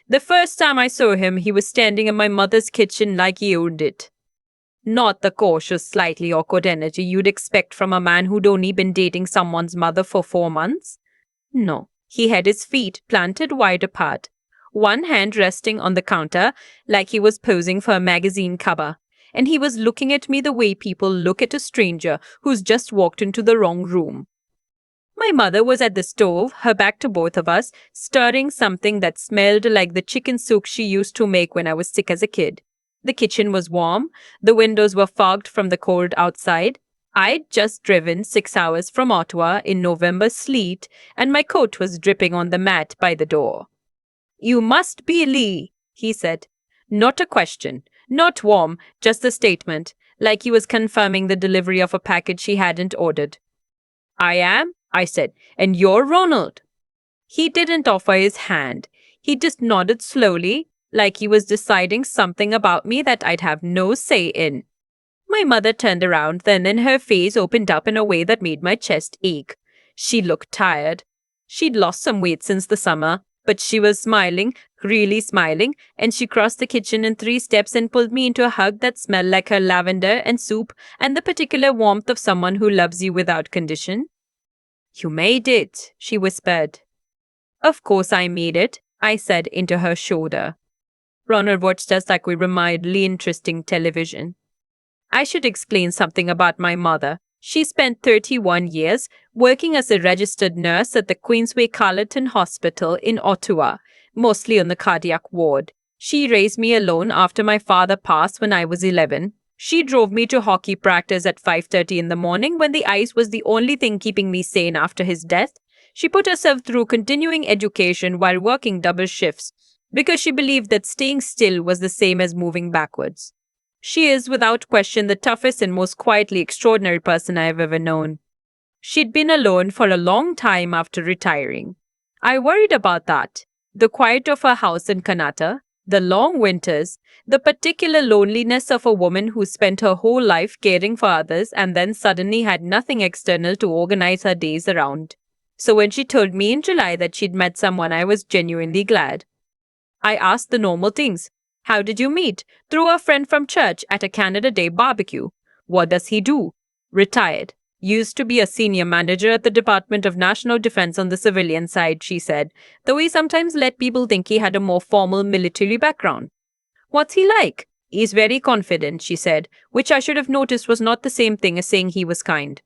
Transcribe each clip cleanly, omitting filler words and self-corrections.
The first time I saw him, he was standing in my mother's kitchen like he owned it. Not the cautious, slightly awkward energy you'd expect from a man who'd only been dating someone's mother for 4 months. No, he had his feet planted wide apart, one hand resting on the counter like he was posing for a magazine cover, and he was looking at me the way people look at a stranger who's just walked into the wrong room. My mother was at the stove, her back to both of us, stirring something that smelled like the chicken soup she used to make when I was sick as a kid. The kitchen was warm, the windows were fogged from the cold outside. I'd just driven 6 hours from Ottawa in November sleet, and my coat was dripping on the mat by the door. "You must be Lee," he said. Not a question, not warm, just a statement, like he was confirming the delivery of a package he hadn't ordered. "I am," I said, "and you're Ronald." He didn't offer his hand. He just nodded slowly, like he was deciding something about me that I'd have no say in. My mother turned around, then her face opened up in a way that made my chest ache. She looked tired. She'd lost some weight since the summer, but she was smiling, really smiling, and she crossed the kitchen in 3 steps and pulled me into a hug that smelled like her lavender and soup and the particular warmth of someone who loves you without condition. "You made it," she whispered. "Of course I made it," I said into her shoulder. Ronald watched us like we were mildly interesting television. I should explain something about my mother. She spent 31 years working as a registered nurse at the Queensway Carleton Hospital in Ottawa, mostly on the cardiac ward. She raised me alone after my father passed when I was 11. She drove me to hockey practice at 5:30 in the morning when the ice was the only thing keeping me sane after his death. She put herself through continuing education while working double shifts because she believed that staying still was the same as moving backwards. She is, without question, the toughest and most quietly extraordinary person I have ever known. She'd been alone for a long time after retiring. I worried about that. The quiet of her house in Kanata, the long winters, the particular loneliness of a woman who spent her whole life caring for others and then suddenly had nothing external to organize her days around. So when she told me in July that she'd met someone, I was genuinely glad. I asked the normal things. How did you meet? Through a friend from church at a Canada Day barbecue. What does he do? Retired. Used to be a senior manager at the Department of National Defense on the civilian side, she said, though he sometimes let people think he had a more formal military background. What's he like? He's very confident, she said, which I should have noticed was not the same thing as saying he was kind.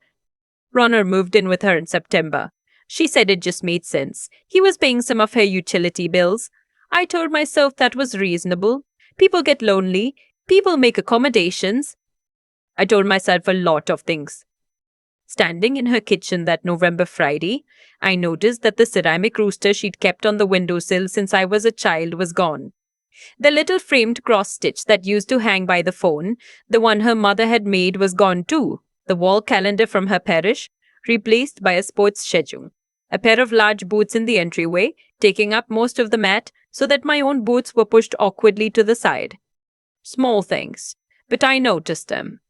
Ronald moved in with her in September. She said it just made sense. He was paying some of her utility bills. I told myself that was reasonable. People get lonely. People make accommodations. I told myself a lot of things. Standing in her kitchen that November Friday, I noticed that the ceramic rooster she'd kept on the windowsill since I was a child was gone. The little framed cross-stitch that used to hang by the phone, the one her mother had made, was gone too. The wall calendar from her parish, replaced by a sports schedule. A pair of large boots in the entryway, taking up most of the mat so that my own boots were pushed awkwardly to the side. Small things, but I noticed them.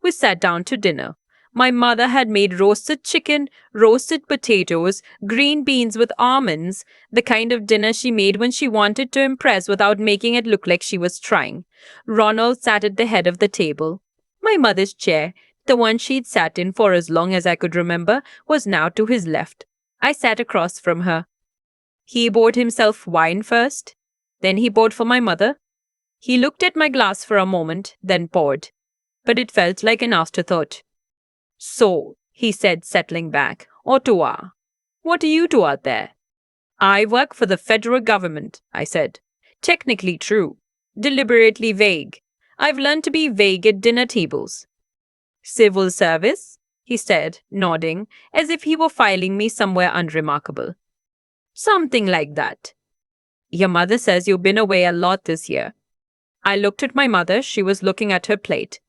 We sat down to dinner. My mother had made roasted chicken, roasted potatoes, green beans with almonds, the kind of dinner she made when she wanted to impress without making it look like she was trying. Ronald sat at the head of the table. My mother's chair, the one she'd sat in for as long as I could remember, was now to his left. I sat across from her. He poured himself wine first. Then he poured for my mother. He looked at my glass for a moment, then poured. But it felt like an afterthought. "So," he said, settling back, "Ottawa. What do you do out there?" "I work for the federal government," I said. "Technically true. Deliberately vague. I've learned to be vague at dinner tables." "Civil service?" he said, nodding, as if he were filing me somewhere unremarkable. "Something like that." "Your mother says you've been away a lot this year." I looked at my mother. She was looking at her plate.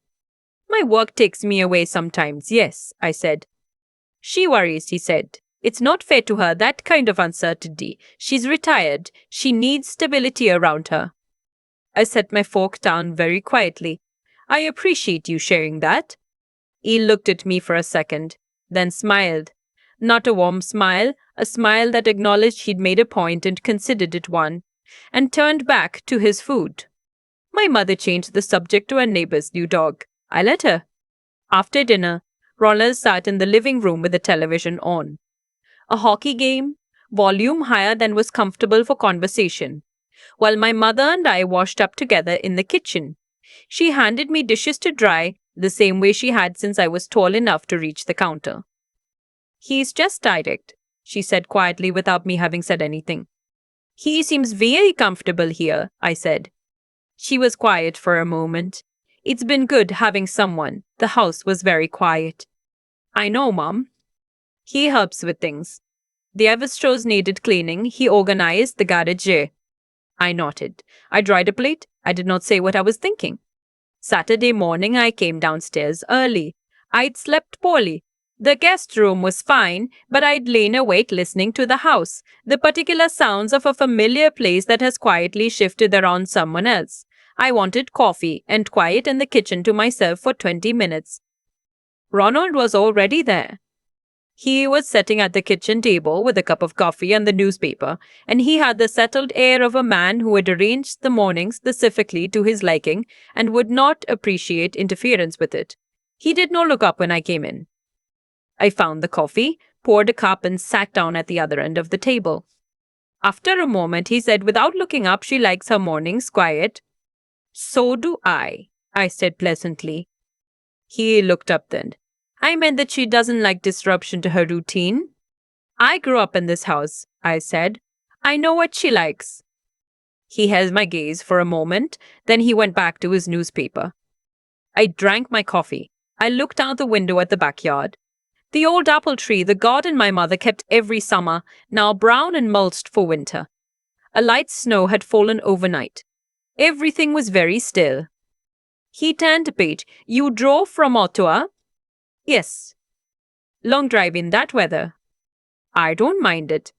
"My work takes me away sometimes, yes," I said. "She worries," he said. "It's not fair to her, that kind of uncertainty. She's retired. She needs stability around her." I set my fork down very quietly. "I appreciate you sharing that." He looked at me for a second, then smiled. Not a warm smile, a smile that acknowledged he'd made a point and considered it one. and turned back to his food. My mother changed the subject to our neighbor's new dog. I let her. After dinner, Ronald sat in the living room with the television on. A hockey game, volume higher than was comfortable for conversation, while my mother and I washed up together in the kitchen. She handed me dishes to dry the same way she had since I was tall enough to reach the counter. He's just direct, she said quietly without me having said anything. He seems very comfortable here, I said. She was quiet for a moment. It's been good having someone. The house was very quiet. I know, Mom. He helps with things. The ever stores needed cleaning. He organized the garage. I nodded. I dried a plate. I did not say what I was thinking. Saturday morning, I came downstairs early. I'd slept poorly. The guest room was fine, but I'd lain awake listening to the house, the particular sounds of a familiar place that has quietly shifted around someone else. I wanted coffee and quiet in the kitchen to myself for 20 minutes. Ronald was already there. He was sitting at the kitchen table with a cup of coffee and the newspaper, and he had the settled air of a man who had arranged the morning specifically to his liking and would not appreciate interference with it. He did not look up when I came in. I found the coffee, poured a cup, and sat down at the other end of the table. After a moment, he said without looking up, she likes her mornings quiet. So do I said pleasantly. He looked up then. I meant that she doesn't like disruption to her routine. I grew up in this house, I said. I know what she likes. He held my gaze for a moment, then he went back to his newspaper. I drank my coffee. I looked out the window at the backyard. The old apple tree, the garden my mother kept every summer, now brown and mulched for winter. A light snow had fallen overnight. Everything was very still. He turned a page. You drove from Ottawa? Yes. Long drive in that weather? I don't mind it.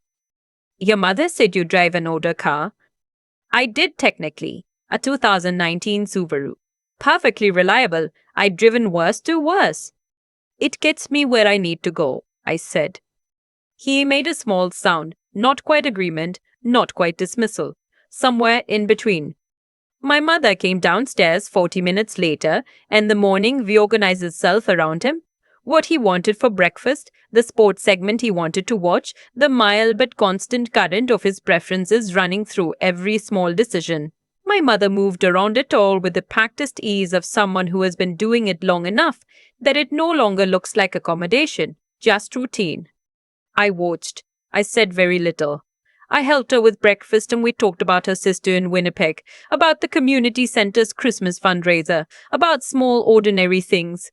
Your mother said you drive an older car. I did technically. A 2019 Subaru. Perfectly reliable. I'd driven worse to worse. It gets me where I need to go, I said. He made a small sound, not quite agreement, not quite dismissal, somewhere in between. My mother came downstairs 40 minutes later, and the morning reorganized itself around him. What he wanted for breakfast, the sports segment he wanted to watch, the mild but constant current of his preferences running through every small decision. My mother moved around it all with the practiced ease of someone who has been doing it long enough that it no longer looks like accommodation, just routine. I watched. I said very little. I helped her with breakfast and we talked about her sister in Winnipeg, about the community center's Christmas fundraiser, about small ordinary things.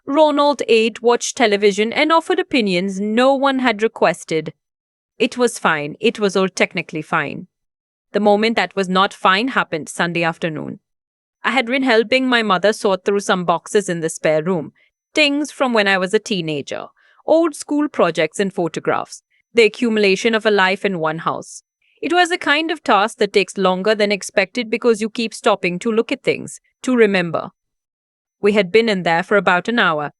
Ronald ate, watched television, and offered opinions no one had requested. It was fine. It was all technically fine. The moment that was not fine happened Sunday afternoon. I had been helping my mother sort through some boxes in the spare room, things from when I was a teenager, old school projects and photographs, the accumulation of a life in one house. It was a kind of task that takes longer than expected because you keep stopping to look at things, to remember. We had been in there for about an hour.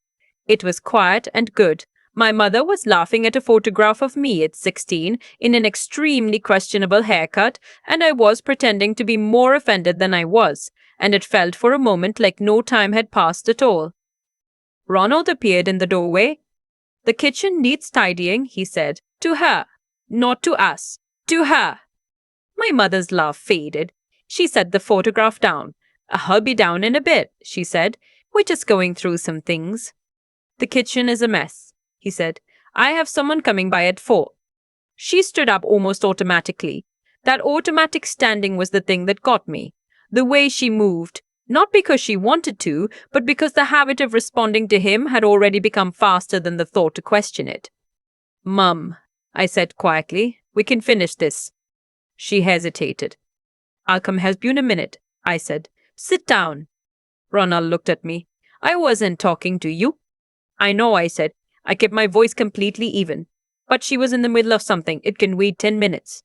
It was quiet and good. My mother was laughing at a photograph of me at 16 in an extremely questionable haircut, and I was pretending to be more offended than I was, and it felt for a moment like no time had passed at all. Ronald appeared in the doorway. The kitchen needs tidying, he said. To her. Not to us. To her. My mother's laugh faded. She set the photograph down. I'll be down in a bit, she said. We're just going through some things. The kitchen is a mess, he said. I have someone coming by at 4. She stood up almost automatically. That automatic standing was the thing that got me. The way she moved, not because she wanted to, but because the habit of responding to him had already become faster than the thought to question it. Mum, I said quietly, we can finish this. She hesitated. I'll come help you in a minute, I said. Sit down. Ronald looked at me. I wasn't talking to you. I know, I said. I kept my voice completely even. But she was in the middle of something. It can wait 10 minutes.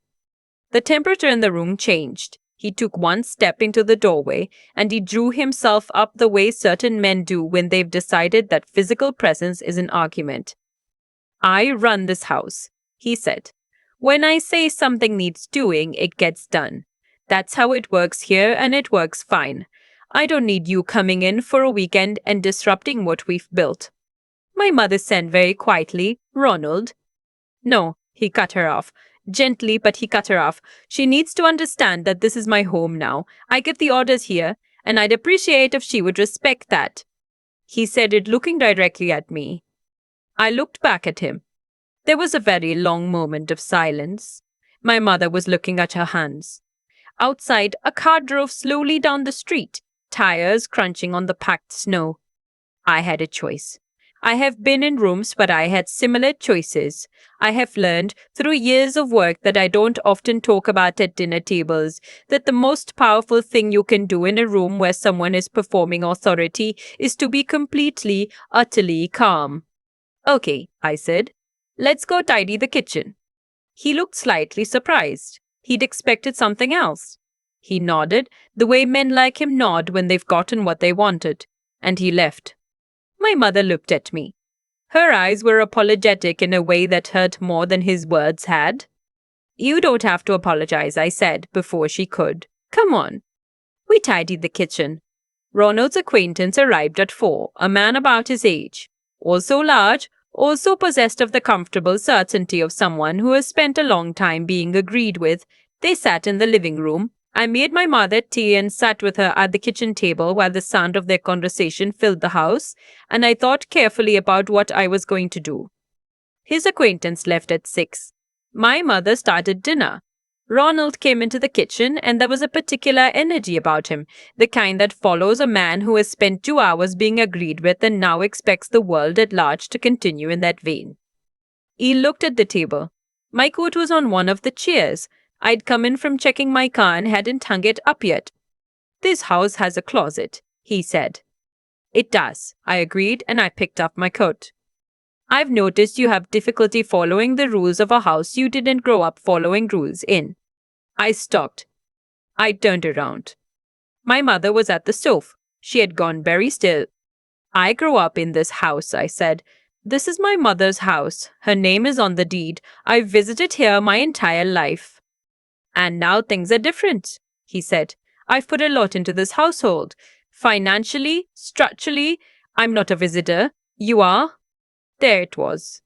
The temperature in the room changed. He took one step into the doorway, and he drew himself up the way certain men do when they've decided that physical presence is an argument. I run this house, he said. When I say something needs doing, it gets done. That's how it works here, and it works fine. I don't need you coming in for a weekend and disrupting what we've built. My mother said very quietly, Ronald. No, he cut her off. Gently, but he cut her off. She needs to understand that this is my home now. I give the orders here, and I'd appreciate if she would respect that. He said it looking directly at me. I looked back at him. There was a very long moment of silence. My mother was looking at her hands. Outside, a car drove slowly down the street, tires crunching on the packed snow. I had a choice. I have been in rooms where I had similar choices. I have learned through years of work that I don't often talk about at dinner tables, that the most powerful thing you can do in a room where someone is performing authority is to be completely, utterly calm. Okay, I said. Let's go tidy the kitchen. He looked slightly surprised. He'd expected something else. He nodded, the way men like him nod when they've gotten what they wanted, and he left. My mother looked at me. Her eyes were apologetic in a way that hurt more than his words had. You don't have to apologize, I said, before she could. Come on. We tidied the kitchen. Ronald's acquaintance arrived at 4, a man about his age. Also large, also possessed of the comfortable certainty of someone who has spent a long time being agreed with. They sat in the living room. I made my mother tea and sat with her at the kitchen table while the sound of their conversation filled the house, and I thought carefully about what I was going to do. His acquaintance left at 6. My mother started dinner. Ronald came into the kitchen, and there was a particular energy about him, the kind that follows a man who has spent 2 hours being agreed with and now expects the world at large to continue in that vein. He looked at the table. My coat was on one of the chairs. I'd come in from checking my car and hadn't hung it up yet. This house has a closet, he said. It does, I agreed, and I picked up my coat. I've noticed you have difficulty following the rules of a house you didn't grow up following rules in. I stopped. I turned around. My mother was at the stove. She had gone very still. I grew up in this house, I said. This is my mother's house. Her name is on the deed. I've visited here my entire life. And now things are different, he said. I've put a lot into this household. Financially, structurally, I'm not a visitor. You are. There it was.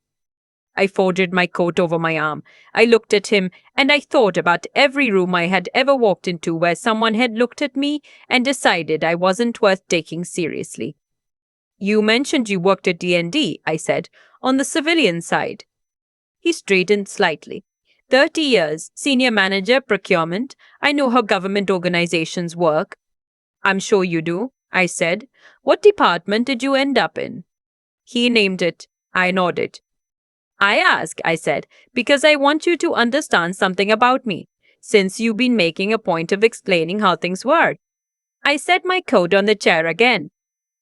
I folded my coat over my arm. I looked at him, and I thought about every room I had ever walked into where someone had looked at me and decided I wasn't worth taking seriously. You mentioned you worked at D&D, I said, on the civilian side. He straightened slightly. 30 years, senior manager, procurement. I know how government organizations work. I'm sure you do, I said. What department did you end up in? He named it. I nodded. I ask, I said, because I want you to understand something about me, since you've been making a point of explaining how things work. I set my coat on the chair again.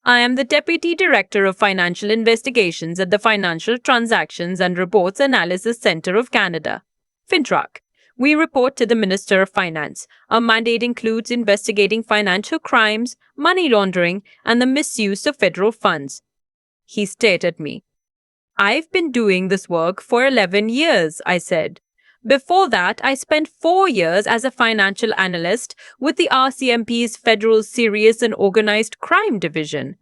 I am the Deputy Director of Financial Investigations at the Financial Transactions and Reports Analysis Center of Canada. FINTRAC. We report to the Minister of Finance. Our mandate includes investigating financial crimes, money laundering, and the misuse of federal funds. He stared at me. I've been doing this work for 11 years, I said. Before that, I spent 4 years as a financial analyst with the RCMP's Federal Serious and Organized Crime Division.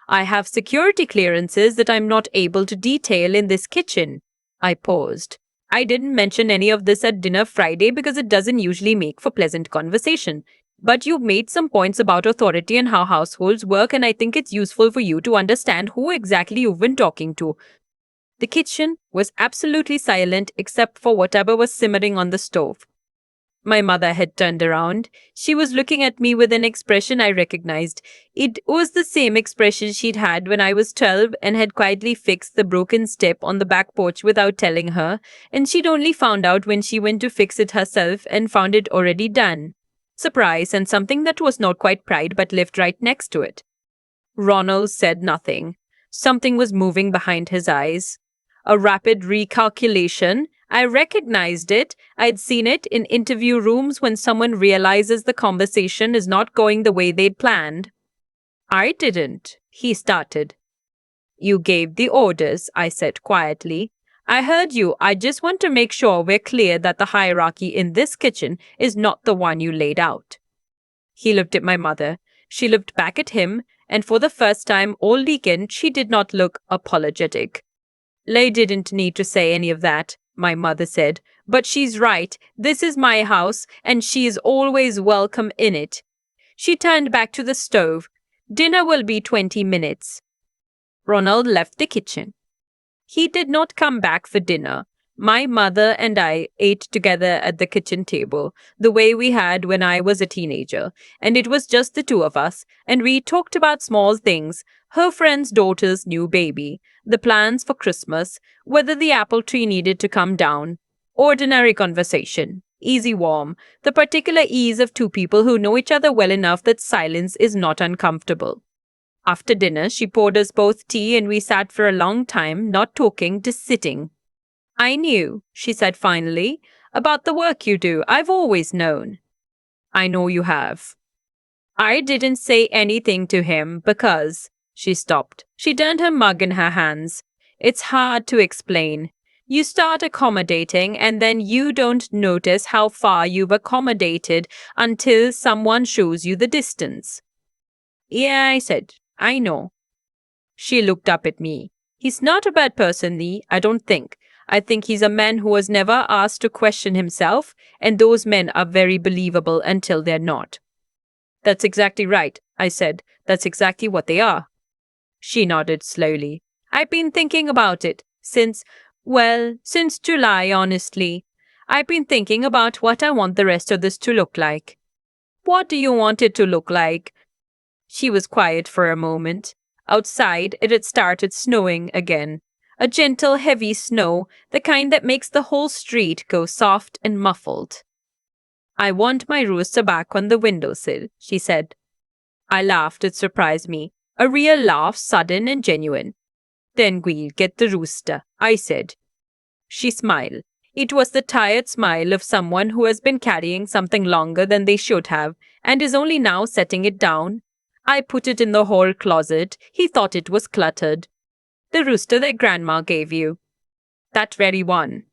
I have security clearances that I'm not able to detail in this kitchen. I paused. I didn't mention any of this at dinner Friday because it doesn't usually make for pleasant conversation. But you've made some points about authority and how households work, and I think it's useful for you to understand who exactly you've been talking to. The kitchen was absolutely silent except for whatever was simmering on the stove. My mother had turned around. She was looking at me with an expression I recognized. It was the same expression she'd had when I was 12 and had quietly fixed the broken step on the back porch without telling her, and she'd only found out when she went to fix it herself and found it already done. Surprise and something that was not quite pride but lived right next to it. Ronald said nothing. Something was moving behind his eyes. A rapid recalculation. I recognized it. I'd seen it in interview rooms when someone realizes the conversation is not going the way they'd planned. I didn't, he started. You gave the orders, I said quietly. I heard you. I just want to make sure we're clear that the hierarchy in this kitchen is not the one you laid out. He looked at my mother. She looked back at him, and for the first time all weekend, she did not look apologetic. Lay didn't need to say any of that, my mother said. But she's right. This is my house, and she is always welcome in it. She turned back to the stove. Dinner will be 20 minutes. Ronald left the kitchen. He did not come back for dinner. My mother and I ate together at the kitchen table, the way we had when I was a teenager, and it was just the two of us, and we talked about small things, her friend's daughter's new baby, the plans for Christmas, whether the apple tree needed to come down. Ordinary conversation, easy warm, the particular ease of two people who know each other well enough that silence is not uncomfortable. After dinner, she poured us both tea and we sat for a long time, not talking, just sitting. I knew, she said finally, about the work you do. I've always known. I know you have. I didn't say anything to him because, she stopped. She turned her mug in her hands. It's hard to explain. You start accommodating and then you don't notice how far you've accommodated until someone shows you the distance. Yeah, I said, I know. She looked up at me. He's not a bad person, Lee, I don't think. I think he's a man who was never asked to question himself, and those men are very believable until they're not. That's exactly right, I said. That's exactly what they are. She nodded slowly. I've been thinking about it since July, honestly. I've been thinking about what I want the rest of this to look like. What do you want it to look like? She was quiet for a moment. Outside, it had started snowing again. A gentle, heavy snow, the kind that makes the whole street go soft and muffled. I want my rooster back on the windowsill, she said. I laughed. It surprised me. A real laugh, sudden and genuine. Then we'll get the rooster, I said. She smiled. It was the tired smile of someone who has been carrying something longer than they should have and is only now setting it down. I put it in the hall closet. He thought it was cluttered. The rooster that Grandma gave you. That very one.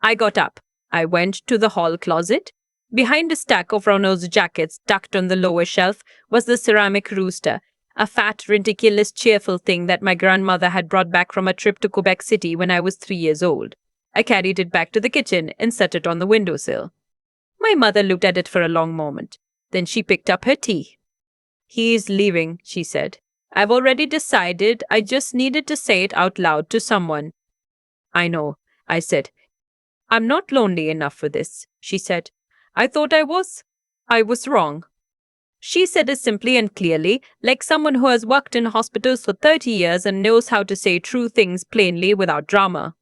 I got up. I went to the hall closet. Behind a stack of Ronald's jackets tucked on the lower shelf was the ceramic rooster, a fat, ridiculous, cheerful thing that my grandmother had brought back from a trip to Quebec City when I was 3 years old. I carried it back to the kitchen and set it on the windowsill. My mother looked at it for a long moment. Then she picked up her tea. He's leaving, she said. I've already decided. I just needed to say it out loud to someone. I know, I said. I'm not lonely enough for this, she said. I thought I was. I was wrong. She said it simply and clearly, like someone who has worked in hospitals for 30 years and knows how to say true things plainly without drama.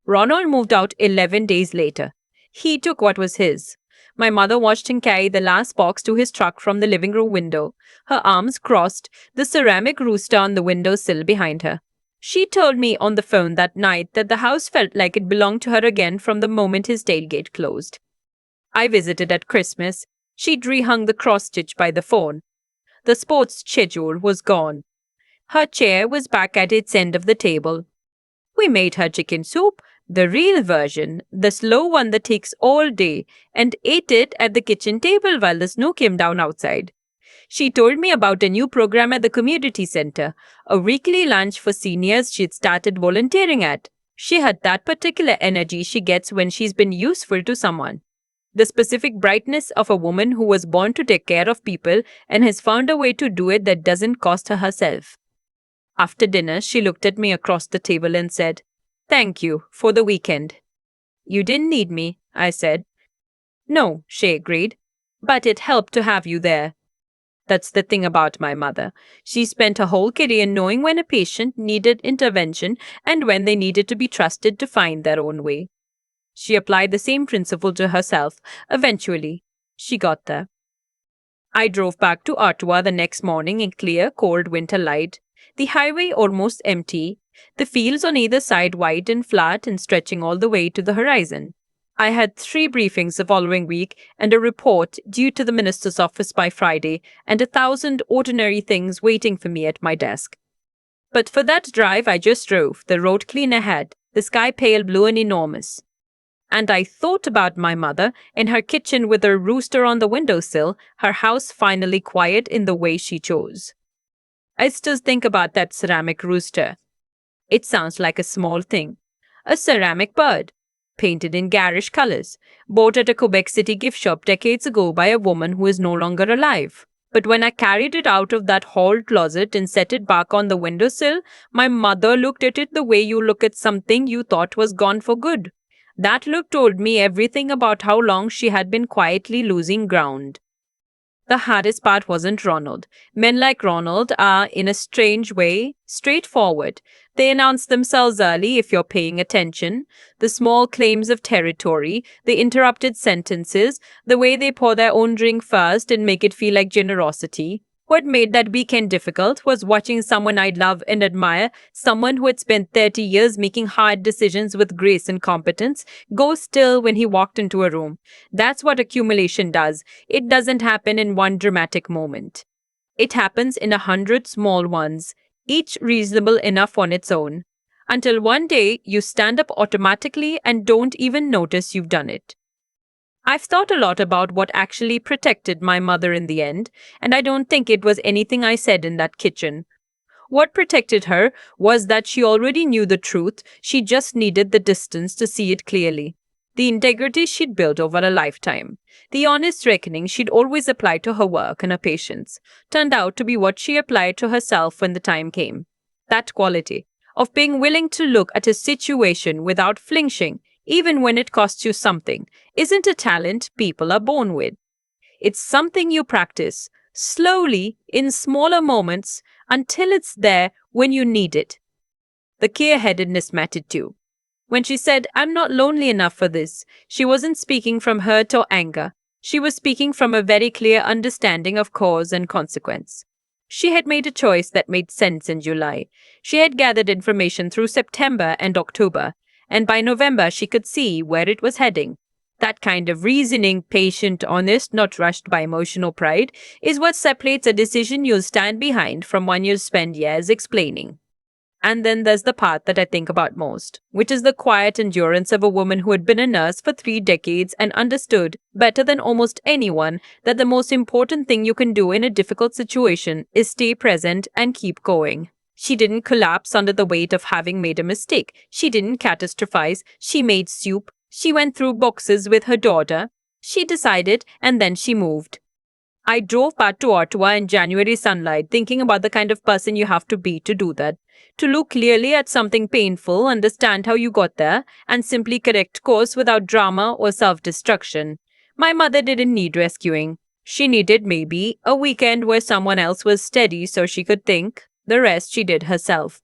Ronald moved out 11 days later. He took what was his. My mother watched him carry the last box to his truck from the living room window, her arms crossed, the ceramic rooster on the windowsill behind her. She told me on the phone that night that the house felt like it belonged to her again from the moment his tailgate closed. I visited at Christmas. She'd rehung the cross-stitch by the phone. The sports schedule was gone. Her chair was back at its end of the table. We made her chicken soup, the real version, the slow one that takes all day, and ate it at the kitchen table while the snow came down outside. She told me about a new program at the community center, a weekly lunch for seniors she'd started volunteering at. She had that particular energy she gets when she's been useful to someone. The specific brightness of a woman who was born to take care of people and has found a way to do it that doesn't cost her herself. After dinner, she looked at me across the table and said, "Thank you for the weekend." "You didn't need me," I said. "No," she agreed, "but it helped to have you there." That's the thing about my mother. She spent her whole career knowing when a patient needed intervention and when they needed to be trusted to find their own way. She applied the same principle to herself. Eventually, she got there. I drove back to Ottawa the next morning in clear, cold winter light. The highway almost empty, the fields on either side wide and flat and stretching all the way to the horizon. I had 3 briefings the following week and a report due to the minister's office by Friday and 1,000 ordinary things waiting for me at my desk. But for that drive I just drove, the road clean ahead, the sky pale blue and enormous. And I thought about my mother in her kitchen with her rooster on the windowsill, her house finally quiet in the way she chose. I still think about that ceramic rooster. It sounds like a small thing. A ceramic bird, painted in garish colors, bought at a Quebec City gift shop decades ago by a woman who is no longer alive. But when I carried it out of that hall closet and set it back on the windowsill, my mother looked at it the way you look at something you thought was gone for good. That look told me everything about how long she had been quietly losing ground. The hardest part wasn't Ronald. Men like Ronald are, in a strange way, straightforward. They announce themselves early if you're paying attention. The small claims of territory, the interrupted sentences, the way they pour their own drink first and make it feel like generosity. What made that weekend difficult was watching someone I love and admire, someone who had spent 30 years making hard decisions with grace and competence, go still when he walked into a room. That's what accumulation does. It doesn't happen in one dramatic moment. It happens in 100 small ones, each reasonable enough on its own. Until one day you stand up automatically and don't even notice you've done it. I've thought a lot about what actually protected my mother in the end, and I don't think it was anything I said in that kitchen. What protected her was that she already knew the truth, she just needed the distance to see it clearly. The integrity she'd built over a lifetime, the honest reckoning she'd always applied to her work and her patience, turned out to be what she applied to herself when the time came. That quality of being willing to look at a situation without flinching, even when it costs you something, isn't a talent people are born with. It's something you practice, slowly, in smaller moments, until it's there when you need it. The clear-headedness mattered too. When she said, "I'm not lonely enough for this," she wasn't speaking from hurt or anger. She was speaking from a very clear understanding of cause and consequence. She had made a choice that made sense in July. She had gathered information through September and October, and by November she could see where it was heading. That kind of reasoning, patient, honest, not rushed by emotional pride, is what separates a decision you'll stand behind from one you'll spend years explaining. And then there's the part that I think about most, which is the quiet endurance of a woman who had been a nurse for 3 decades and understood, better than almost anyone, that the most important thing you can do in a difficult situation is stay present and keep going. She didn't collapse under the weight of having made a mistake. She didn't catastrophize. She made soup. She went through boxes with her daughter. She decided, and then she moved. I drove back to Ottawa in January sunlight, thinking about the kind of person you have to be to do that. To look clearly at something painful, understand how you got there, and simply correct course without drama or self-destruction. My mother didn't need rescuing. She needed maybe a weekend where someone else was steady so she could think. The rest she did herself.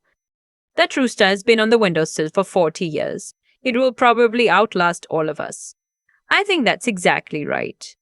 That rooster has been on the windowsill for 40 years. It will probably outlast all of us. I think that's exactly right.